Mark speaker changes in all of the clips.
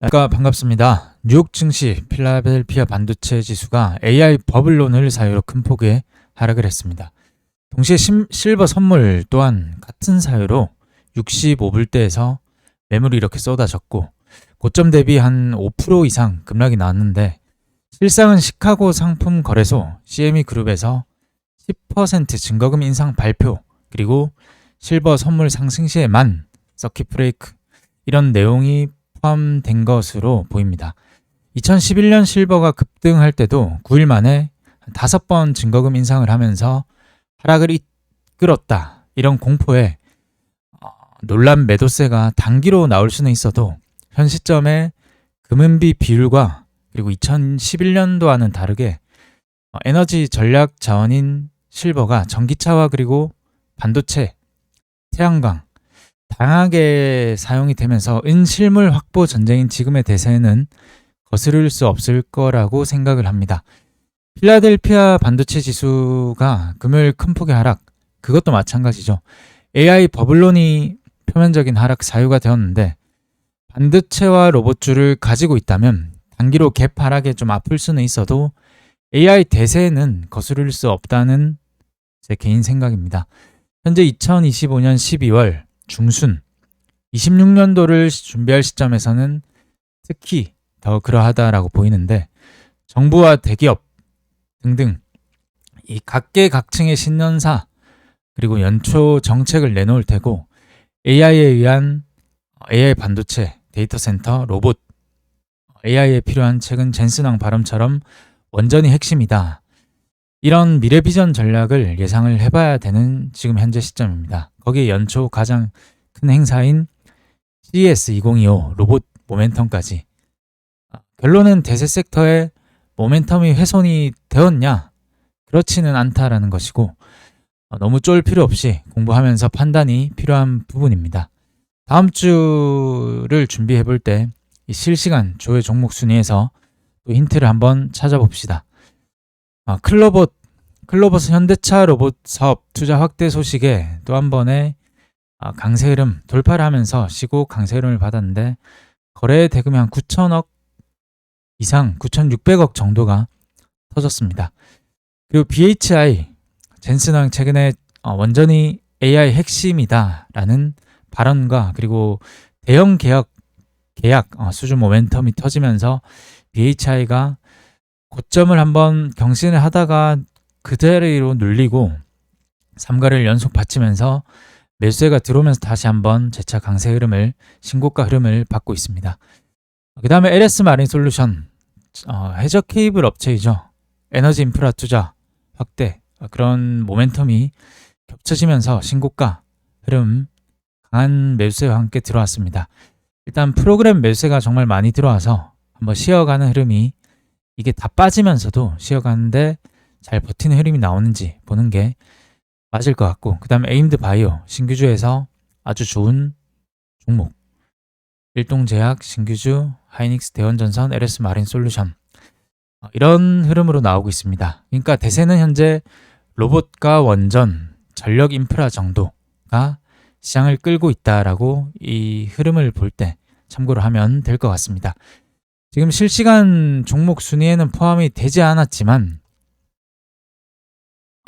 Speaker 1: 반갑습니다. 뉴욕 증시 필라델피아 반도체 지수가 AI 버블론을 사유로 큰 폭의 하락을 했습니다. 동시에 실버 선물 또한 같은 사유로 65불대에서 매물이 이렇게 쏟아졌고 고점 대비 한 5% 이상 급락이 나왔는데 실상은 시카고 상품 거래소 CME 그룹에서 10% 증거금 인상 발표 그리고 실버 선물 상승 시에만 서킷 브레이크 이런 내용이 포함된 것으로 보입니다. 2011년 실버가 급등할 때도 9일 만에 5번 증거금 인상을 하면서 하락을 이끌었다. 이런 공포에 놀란 매도세가 단기로 나올 수는 있어도 현 시점에 금은비 비율과 그리고 2011년도와는 다르게 에너지 전략 자원인 실버가 전기차와 그리고 반도체, 태양광 다양하게 사용이 되면서 은실물 확보 전쟁인 지금의 대세는 거스를 수 없을 거라고 생각을 합니다. 필라델피아 반도체 지수가 금요일 큰 폭의 하락, 그것도 마찬가지죠. AI 버블론이 표면적인 하락 사유가 되었는데 반도체와 로봇주를 가지고 있다면 단기로 갭 하락에 좀 아플 수는 있어도 AI 대세는 거스를 수 없다는 제 개인 생각입니다. 현재 2025년 12월 중순 26년도를 준비할 시점에서는 특히 더 그러하다라고 보이는데 정부와 대기업 등등 이 각계각층의 신년사 그리고 연초 정책을 내놓을 테고 AI에 의한 AI 반도체, 데이터 센터, 로봇 AI에 필요한 책은 젠슨왕 발언처럼 원전이 핵심이다. 이런 미래 비전 전략을 예상을 해봐야 되는 지금 현재 시점입니다. 거기에 연초 가장 큰 행사인 CES 2025 로봇 모멘텀까지. 결론은 대세 섹터의 모멘텀이 훼손이 되었냐? 그렇지는 않다라는 것이고 너무 쫄 필요 없이 공부하면서 판단이 필요한 부분입니다. 다음 주를 준비해 볼 때 실시간 조회 종목 순위에서 또 힌트를 한번 찾아봅시다. 클로봇 현대차 로봇 사업 투자 확대 소식에 또 한 번의 강세 흐름 돌파를 하면서 쉬고 강세 흐름을 받았는데 거래 대금이 한 9천억 이상 9,600억 정도가 터졌습니다. 그리고 BHI 젠슨왕 최근에 원전이 AI 핵심이다라는 발언과 그리고 대형 계약 수주 모멘텀이 터지면서 BHI가 고점을 한번 경신을 하다가 그 자리로 눌리고 3가를 연속 받치면서 매수세가 들어오면서 다시 한번 재차 강세 흐름을 신고가 흐름을 받고 있습니다. 그 다음에 LS 마린 솔루션 해저 케이블 업체이죠. 에너지 인프라 투자 확대 그런 모멘텀이 겹쳐지면서 신고가 흐름 강한 매수세와 함께 들어왔습니다. 일단 프로그램 매수세가 정말 많이 들어와서 한번 쉬어가는 흐름이 이게 다 빠지면서도 쉬어가는데 잘 버티는 흐름이 나오는지 보는 게 맞을 것 같고 그 다음에 에임드 바이오 신규주에서 아주 좋은 종목 일동제약, 신규주, 하이닉스, 대원전선, LS 마린 솔루션 이런 흐름으로 나오고 있습니다. 그러니까 대세는 현재 로봇과 원전, 전력 인프라 정도가 시장을 끌고 있다라고 이 흐름을 볼 때 참고를 하면 될 것 같습니다. 지금 실시간 종목 순위에는 포함이 되지 않았지만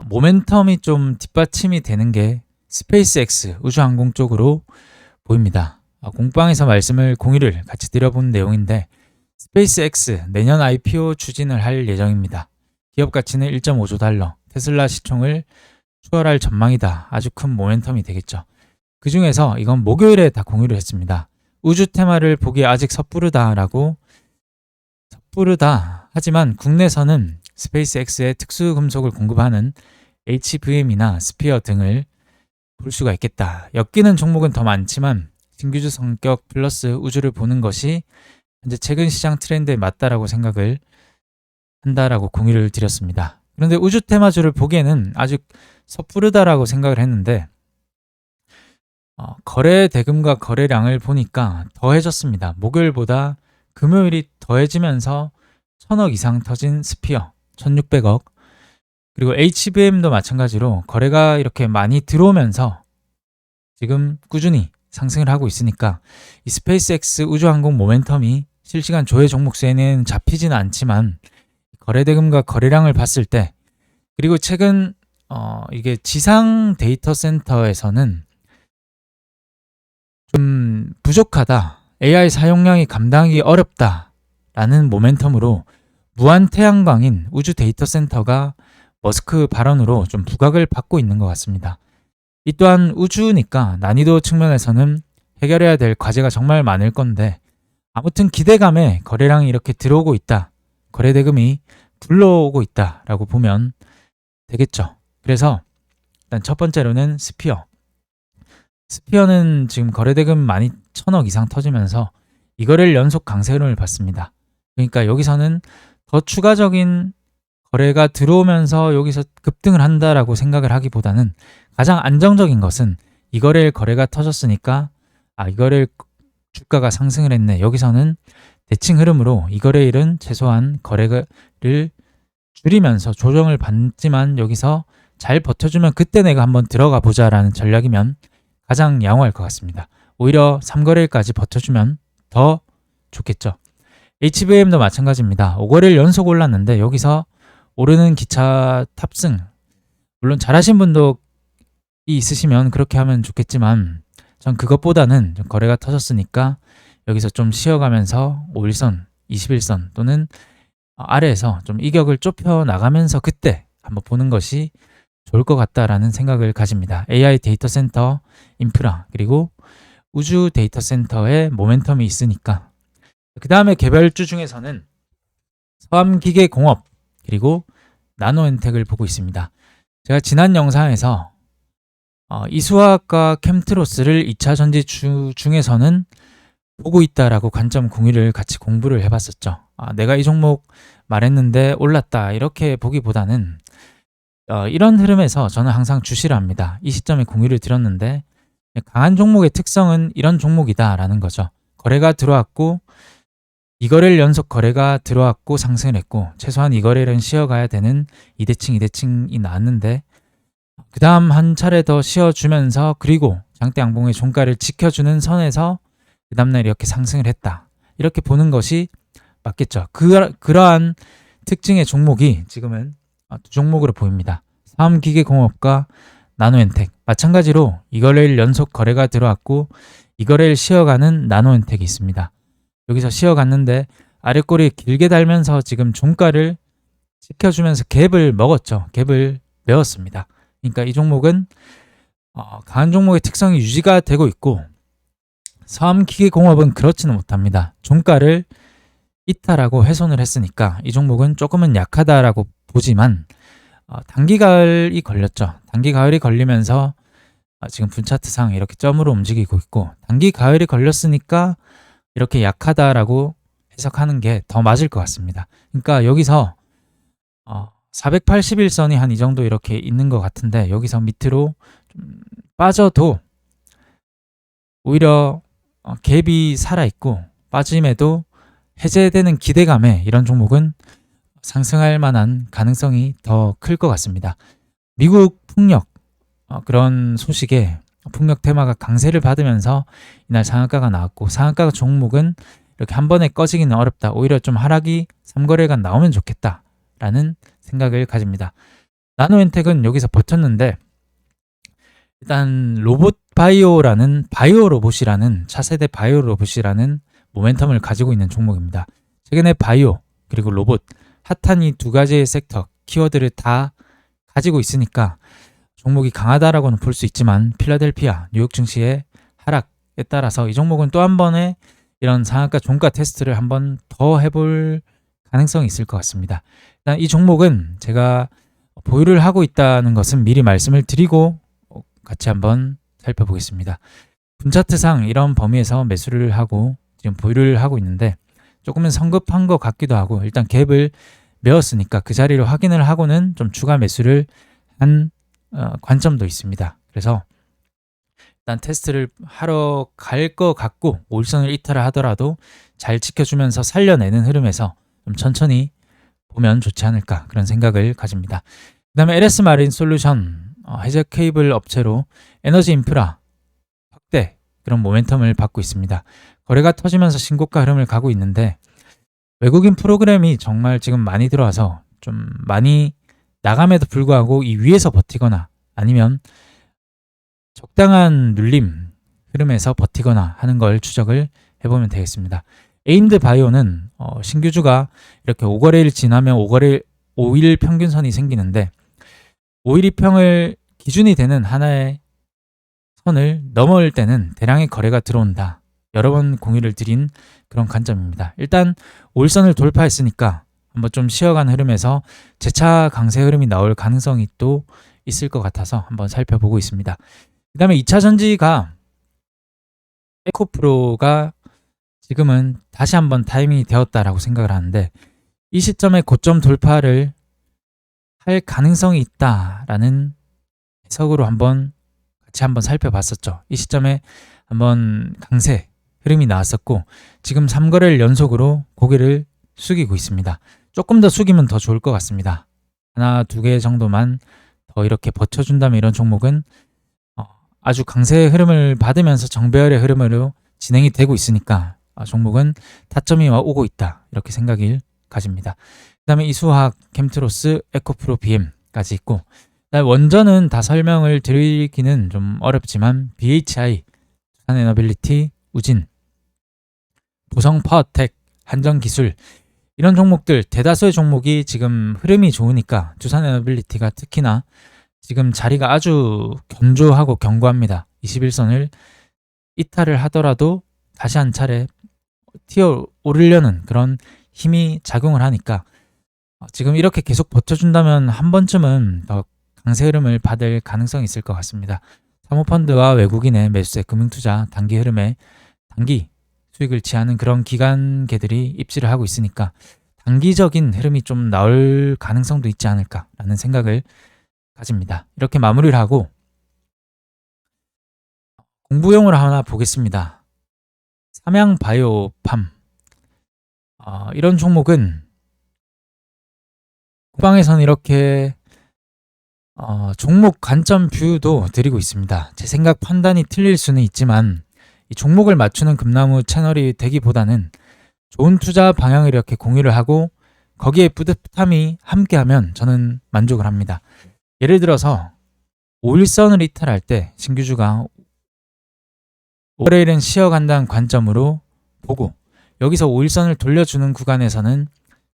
Speaker 1: 모멘텀이 좀 뒷받침이 되는 게 스페이스X 우주항공 쪽으로 보입니다. 공방에서 공유를 같이 드려본 내용인데 스페이스X 내년 IPO 추진을 할 예정입니다. 기업 가치는 1.5조 달러, 테슬라 시총을 추월할 전망이다. 아주 큰 모멘텀이 되겠죠. 그 중에서 이건 목요일에 다 공유를 했습니다. 우주 테마를 보기에 아직 섣부르다 하지만 국내에서는 스페이스X의 특수 금속을 공급하는 HVM이나 스피어 등을 볼 수가 있겠다. 엮이는 종목은 더 많지만 신규주 성격 플러스 우주를 보는 것이 현재 최근 시장 트렌드에 맞다라고 생각을 한다라고 공유를 드렸습니다. 그런데 우주 테마주를 보기에는 아주 섣부르다라고 생각을 했는데 거래 대금과 거래량을 보니까 더해졌습니다. 목요일보다 금요일이 더해지면서 1,000억 이상 터진 스피어 1,600억 그리고 HBM도 마찬가지로 거래가 이렇게 많이 들어오면서 지금 꾸준히 상승을 하고 있으니까 이 스페이스X 우주항공 모멘텀이 실시간 조회 종목수에는 잡히지는 않지만 거래대금과 거래량을 봤을 때, 그리고 최근 이게 지상 데이터 센터에서는 좀 부족하다, AI 사용량이 감당하기 어렵다라는 모멘텀으로 무한 태양광인 우주 데이터 센터가 머스크 발언으로 좀 부각을 받고 있는 것 같습니다. 이 또한 우주니까 난이도 측면에서는 해결해야 될 과제가 정말 많을 건데, 아무튼 기대감에 거래량이 이렇게 들어오고 있다, 거래대금이 불러오고 있다라고 보면 되겠죠. 그래서 일단 첫 번째로는 스피어는 지금 거래대금 많이 1000억 이상 터지면서 이거를 연속 강세 흐름을 봤습니다. 그러니까 여기서는 더 추가적인 거래가 들어오면서 여기서 급등을 한다라고 생각을 하기보다는 가장 안정적인 것은 이거래일 거래가 터졌으니까 이거래일 주가가 상승을 했네, 여기서는 대칭 흐름으로 이거래일은 최소한 거래를 줄이면서 조정을 받지만 여기서 잘 버텨주면 그때 내가 한번 들어가 보자라는 전략이면 가장 양호할 것 같습니다. 오히려 3거래일까지 버텨주면 더 좋겠죠. HVM도 마찬가지입니다. 5거래일 연속 올랐는데 여기서 오르는 기차 탑승, 물론 잘하신 분도 있으시면 그렇게 하면 좋겠지만 전 그것보다는 거래가 터졌으니까 여기서 좀 쉬어가면서 5일선, 21선 또는 아래에서 좀 이격을 좁혀 나가면서 그때 한번 보는 것이 좋을 것 같다라는 생각을 가집니다. AI 데이터 센터, 인프라, 그리고 우주 데이터 센터에 모멘텀이 있으니까. 그 다음에 개별주 중에서는 서암기계공업 그리고 나노엔텍을 보고 있습니다. 제가 지난 영상에서 이수화학과 캠트로스를 2차 전지 중에서는 보고 있다라고 관점 공유를 같이 공부를 해봤었죠. 내가 이 종목 말했는데 올랐다 이렇게 보기보다는 이런 흐름에서 저는 항상 주시를 합니다. 이 시점에 공유를 드렸는데 강한 종목의 특성은 이런 종목이다 라는 거죠. 거래가 들어왔고 이거래일 연속 거래가 들어왔고 상승을 했고 최소한 이거래일은 쉬어가야 되는 2대칭이 나왔는데 그 다음 한 차례 더 쉬어주면서 그리고 장대 양봉의 종가를 지켜주는 선에서 그 다음날 이렇게 상승을 했다, 이렇게 보는 것이 맞겠죠. 그러한 특징의 종목이 지금은 두 종목으로 보입니다. 서암기계공업과 나노엔텍. 마찬가지로 이거래일 연속 거래가 들어왔고 이거래일 쉬어가는 나노엔텍이 있습니다. 여기서 쉬어갔는데 아랫꼬리 길게 달면서 지금 종가를 지켜주면서 갭을 먹었죠. 갭을 메웠습니다. 그러니까 이 종목은 강한 종목의 특성이 유지가 되고 있고 서암기계공업은 그렇지는 못합니다. 종가를 이탈하고 훼손을 했으니까 이 종목은 조금은 약하다라고 보지만 단기 가을이 걸렸죠. 단기 가을이 걸리면서 지금 분차트상 이렇게 점으로 움직이고 있고 단기 가을이 걸렸으니까 이렇게 약하다라고 해석하는 게 더 맞을 것 같습니다. 그러니까 여기서 481선이 한 이 정도 이렇게 있는 것 같은데 여기서 밑으로 좀 빠져도 오히려 갭이 살아있고 빠짐에도 해제되는 기대감에 이런 종목은 상승할 만한 가능성이 더 클 것 같습니다. 미국 풍력 그런 소식에 풍력 테마가 강세를 받으면서 이날 상한가가 나왔고 상한가 종목은 이렇게 한 번에 꺼지기는 어렵다. 오히려 좀 하락이 3거래일간 나오면 좋겠다라는 생각을 가집니다. 나노엔텍은 여기서 버텼는데 일단 바이오 로봇이라는 차세대 바이오 로봇이라는 모멘텀을 가지고 있는 종목입니다. 최근에 바이오 그리고 로봇 핫한 이 두 가지의 섹터 키워드를 다 가지고 있으니까 종목이 강하다라고는 볼 수 있지만 필라델피아 뉴욕 증시의 하락에 따라서 이 종목은 또 한 번의 이런 상한가 종가 테스트를 한 번 더 해볼 가능성이 있을 것 같습니다. 일단 이 종목은 제가 보유를 하고 있다는 것은 미리 말씀을 드리고 같이 한번 살펴보겠습니다. 분차트상 이런 범위에서 매수를 하고 지금 보유를 하고 있는데 조금은 성급한 것 같기도 하고 일단 갭을 메웠으니까 그 자리로 확인을 하고는 좀 추가 매수를 한 관점도 있습니다. 그래서 일단 테스트를 하러 갈 것 같고 5일선을 이탈을 하더라도 잘 지켜주면서 살려내는 흐름에서 좀 천천히 보면 좋지 않을까 그런 생각을 가집니다. 그 다음에 LS 마린 솔루션 해저 케이블 업체로 에너지 인프라 확대 그런 모멘텀을 받고 있습니다. 거래가 터지면서 신고가 흐름을 가고 있는데 외국인 프로그램이 정말 지금 많이 들어와서 좀 많이 나감에도 불구하고 이 위에서 버티거나 아니면 적당한 눌림 흐름에서 버티거나 하는 걸 추적을 해보면 되겠습니다. 에임드 바이오는 신규주가 이렇게 5거래일 지나면 5일 평균선이 생기는데 5일 이평을 기준이 되는 하나의 선을 넘을 때는 대량의 거래가 들어온다. 여러 번 공유를 드린 그런 관점입니다. 일단 5일선을 돌파했으니까 한번 좀 쉬어가는 흐름에서 재차 강세 흐름이 나올 가능성이 또 있을 것 같아서 한번 살펴보고 있습니다. 그 다음에 2차 전지가 에코프로가 지금은 다시 한번 타이밍이 되었다라고 생각을 하는데 이 시점에 고점 돌파를 할 가능성이 있다라는 해석으로 같이 한번 살펴봤었죠. 이 시점에 한번 강세 흐름이 나왔었고 지금 3거래를 연속으로 고개를 숙이고 있습니다. 조금 더 숙이면 더 좋을 것 같습니다. 하나, 두 개 정도만 더 이렇게 버텨준다면 이런 종목은 아주 강세 흐름을 받으면서 정배열의 흐름으로 진행이 되고 있으니까 종목은 타점이 오고 있다. 이렇게 생각을 가집니다. 그 다음에 이수화학, 캠트로스, 에코프로, BM까지 있고 원전은 다 설명을 드리기는 좀 어렵지만 BHI, 두산에너빌리티, 우진, 보성파워텍, 한전기술 이런 종목들 대다수의 종목이 지금 흐름이 좋으니까 두산에너빌리티가 특히나 지금 자리가 아주 견조하고 견고합니다. 21선을 이탈을 하더라도 다시 한 차례 튀어 오르려는 그런 힘이 작용을 하니까 지금 이렇게 계속 버텨준다면 한 번쯤은 더 강세 흐름을 받을 가능성이 있을 것 같습니다. 사모펀드와 외국인의 매수세 금융투자 단기 흐름에 단기 수익을 취하는 그런 기관계들이 입지를 하고 있으니까 단기적인 흐름이 좀 나올 가능성도 있지 않을까라는 생각을 가집니다. 이렇게 마무리를 하고 공부용으로 하나 보겠습니다. 삼양바이오팜 이런 종목은 국방에서는 이렇게 종목 관점 뷰도 드리고 있습니다. 제 생각 판단이 틀릴 수는 있지만 이 종목을 맞추는 금나무 채널이 되기보다는 좋은 투자 방향을 이렇게 공유를 하고 거기에 뿌듯함이 함께하면 저는 만족을 합니다. 예를 들어서 5일선을 이탈할 때 신규주가 5거래일은 쉬어간다는 관점으로 보고 여기서 5일선을 돌려주는 구간에서는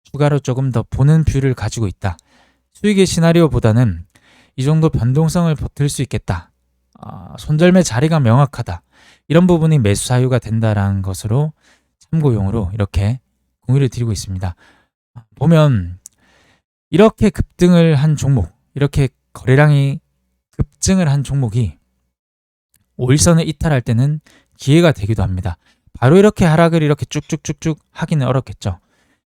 Speaker 1: 추가로 조금 더 보는 뷰를 가지고 있다. 수익의 시나리오보다는 이 정도 변동성을 버틸 수 있겠다. 손절매 자리가 명확하다. 이런 부분이 매수 사유가 된다라는 것으로 참고용으로 이렇게 공유를 드리고 있습니다. 보면 이렇게 급등을 한 종목, 이렇게 거래량이 급증을 한 종목이 5일선을 이탈할 때는 기회가 되기도 합니다. 바로 이렇게 하락을 이렇게 쭉쭉쭉쭉 하기는 어렵겠죠.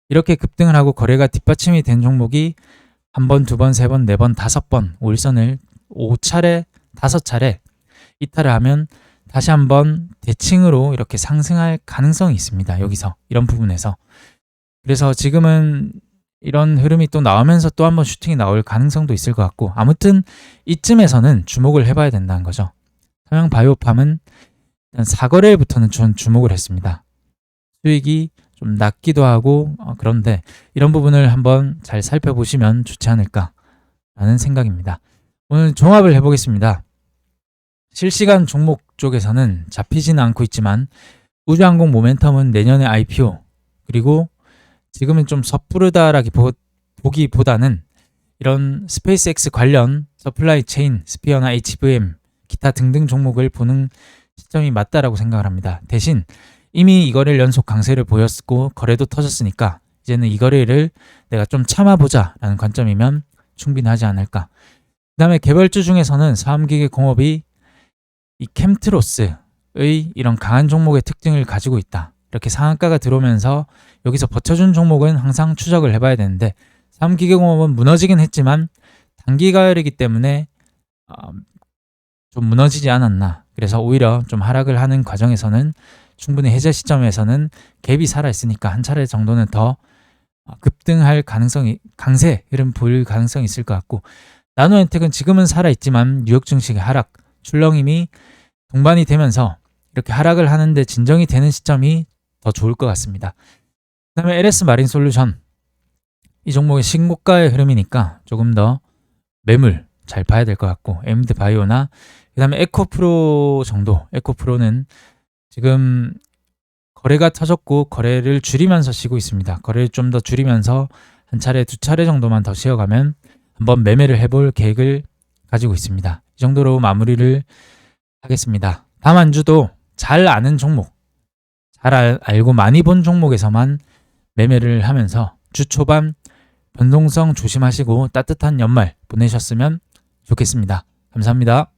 Speaker 1: 이렇게 급등을 하고 거래가 뒷받침이 된 종목이 한 번, 두 번, 세 번, 네 번, 5번 5일선을 5차례, 5차례 이탈을 하면 다시 한번 대칭으로 이렇게 상승할 가능성이 있습니다. 여기서 이런 부분에서. 그래서 지금은 이런 흐름이 또 나오면서 또 한번 슈팅이 나올 가능성도 있을 것 같고 아무튼 이쯤에서는 주목을 해봐야 된다는 거죠. 삼양바이오팜은 4거래일부터는 전 주목을 했습니다. 수익이 좀 낮기도 하고 그런데 이런 부분을 한번 잘 살펴보시면 좋지 않을까라는 생각입니다. 오늘 종합을 해보겠습니다. 실시간 종목 쪽에서는 잡히지는 않고 있지만 우주항공 모멘텀은 내년에 IPO 그리고 지금은 좀 섣부르다라기보다는 이런 스페이스X 관련 서플라이 체인, 스피어나 HVM, 기타 등등 종목을 보는 시점이 맞다라고 생각을 합니다. 대신 이미 이 거래를 연속 강세를 보였고 거래도 터졌으니까 이제는 이 거래를 내가 좀 참아보자 라는 관점이면 충분하지 않을까. 그 다음에 개별주 중에서는 사암기계공업이 이 캠트로스의 이런 강한 종목의 특징을 가지고 있다. 이렇게 상한가가 들어오면서 여기서 버텨준 종목은 항상 추적을 해봐야 되는데 사암기계공업은 무너지긴 했지만 단기 가열이기 때문에 좀 무너지지 않았나. 그래서 오히려 좀 하락을 하는 과정에서는 충분히 해제 시점에서는 갭이 살아있으니까 한 차례 정도는 더 급등할 가능성이 강세 흐름 보일 가능성이 있을 것 같고 나노엔텍은 지금은 살아있지만 뉴욕 증시의 하락 출렁임이 동반이 되면서 이렇게 하락을 하는데 진정이 되는 시점이 더 좋을 것 같습니다. 그 다음에 LS 마린 솔루션, 이 종목의 신고가의 흐름이니까 조금 더 매물 잘 봐야 될 것 같고, 에임드 바이오나 그 다음에 에코프로 정도, 에코프로는 지금 거래가 터졌고 거래를 줄이면서 쉬고 있습니다. 거래를 좀 더 줄이면서 한 차례 두 차례 정도만 더 쉬어가면 한번 매매를 해볼 계획을 가지고 있습니다. 이 정도로 마무리를 하겠습니다. 다음 한 주도 잘 아는 종목, 잘 알고 많이 본 종목에서만 매매를 하면서 주 초반 변동성 조심하시고 따뜻한 연말 보내셨으면 좋겠습니다. 감사합니다.